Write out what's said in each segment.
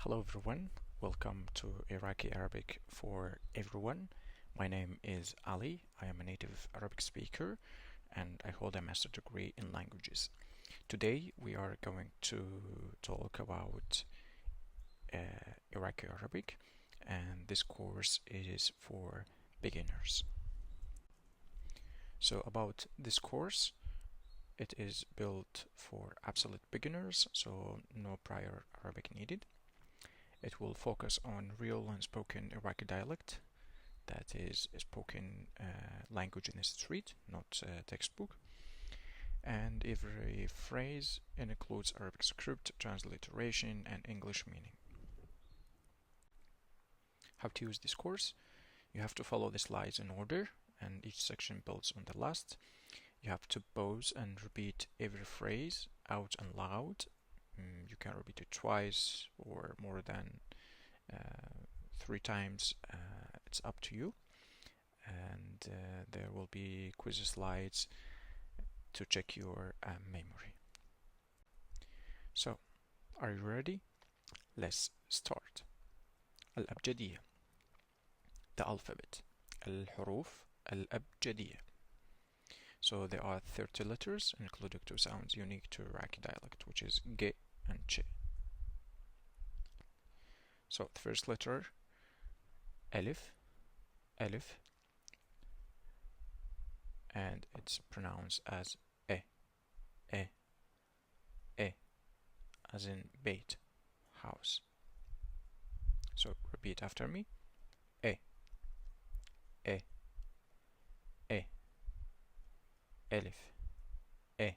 Hello everyone, welcome to Iraqi Arabic for everyone. My name is Ali. I am a native Arabic speaker and I hold a master's degree in languages. Today we are going to talk about Iraqi Arabic, and this course is for beginners. So about this course, it is built for absolute beginners, so no prior Arabic needed. It will focus on real and spoken Iraqi dialect, that is spoken language in the street, not textbook. And every phrase includes Arabic script, transliteration, and English meaning. How to use this course? You have to follow the slides in order, and each section builds on the last. You have to pause and repeat every phrase out and loud. You can repeat it twice or more than 3 times. It's up to you. And there will be quiz slides to check your memory. So, are you ready? Let's start. الأبجدية, the alphabet. الحروف الأبجدية. So there are 30 letters, including 2 sounds unique to Iraqi dialect, which is G and Ch. So the first letter, Alif, Alif, and it's pronounced as E, E, E, as in bait, house. So repeat after me, E, E, E, Alif, E,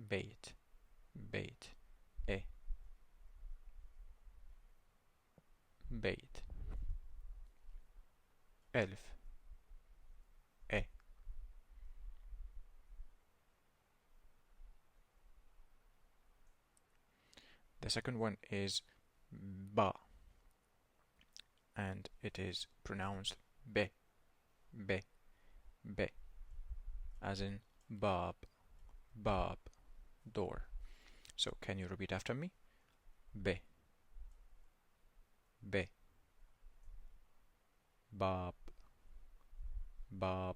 bait, bait, E, bait, Alif, E. The second one is Ba, and it is pronounced Be, Be, Be, as in Bab, Bab, door. So can you repeat after me? Be, Be, Bab, Bab.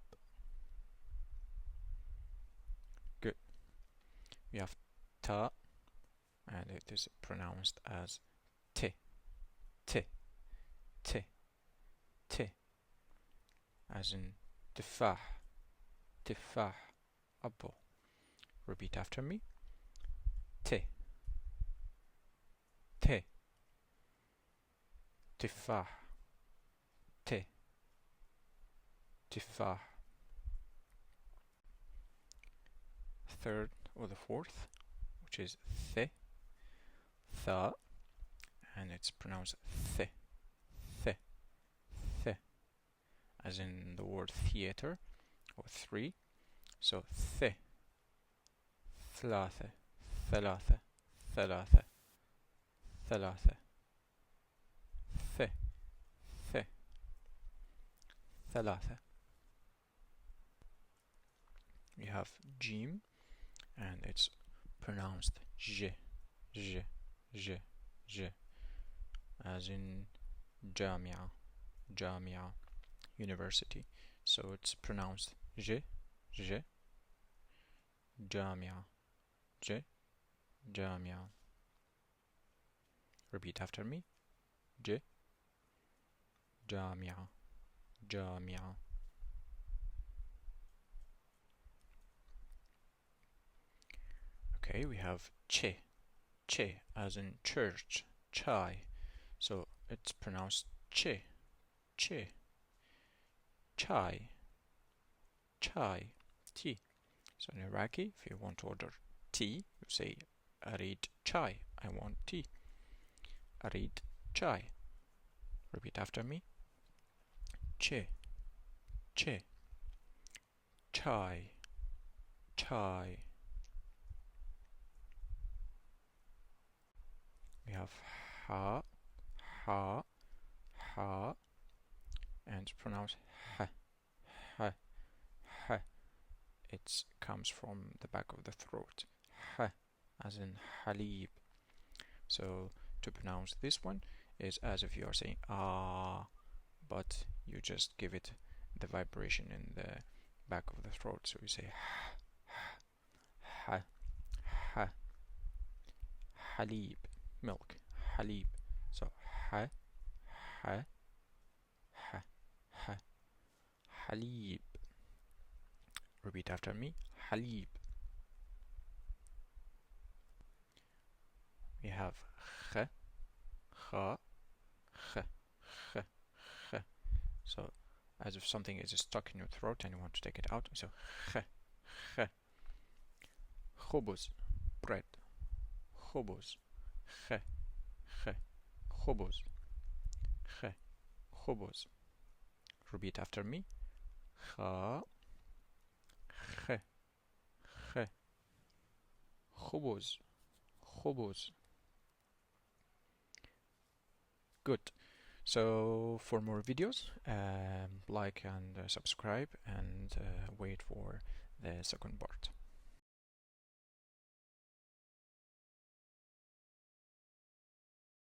Good. We have Ta, and it is pronounced as T, T, T, T, as in Tufah, Tufah, apple. Repeat after me. T, T, Tufah, T, Tufah. Third or the fourth, which is Th, Tha, and it's pronounced Th, Th, Th, as in the word theater or 3. So Th, ثلاثة, ثلاثة, ثلاثة, ثلاثة, ث, ث, ثلاثة. We have Jim, and it's pronounced J, J, J, J, as in Jamia, Jamia, university. So it's pronounced J, J, Jamia, J, Jamia. Repeat after me. J, Jamia, Jamia. Okay, we have Che, Che, as in church, Chai. So it's pronounced Che, Che, Chai, Chai, tea. So in Iraqi, if you want to order tea, you say Arid chai, I want tea. Arid chai. Repeat after me. Che, Che, chai, chai. We have Ha, Ha, Ha, and it's pronounced Ha, Ha, Ha. It comes from the back of the throat. Ha, as in halib. So to pronounce this one is as if you are saying ah, but you just give it the vibration in the back of the throat. So you say ha, ha, halib, milk, halib. So ha, ha, ha, ha, halib. Repeat after me, halib. We have kh, kha, kh, kh, kh. So as if something is stuck in your throat and you want to take it out. So kh, kh. Khubuz, bread. Khubuz, kh, kh. Khubuz, kh, khubuz. Repeat after me. Kha, kh, kh. Khubuz, khubuz. Good. So for more videos, like and subscribe, and wait for the second part.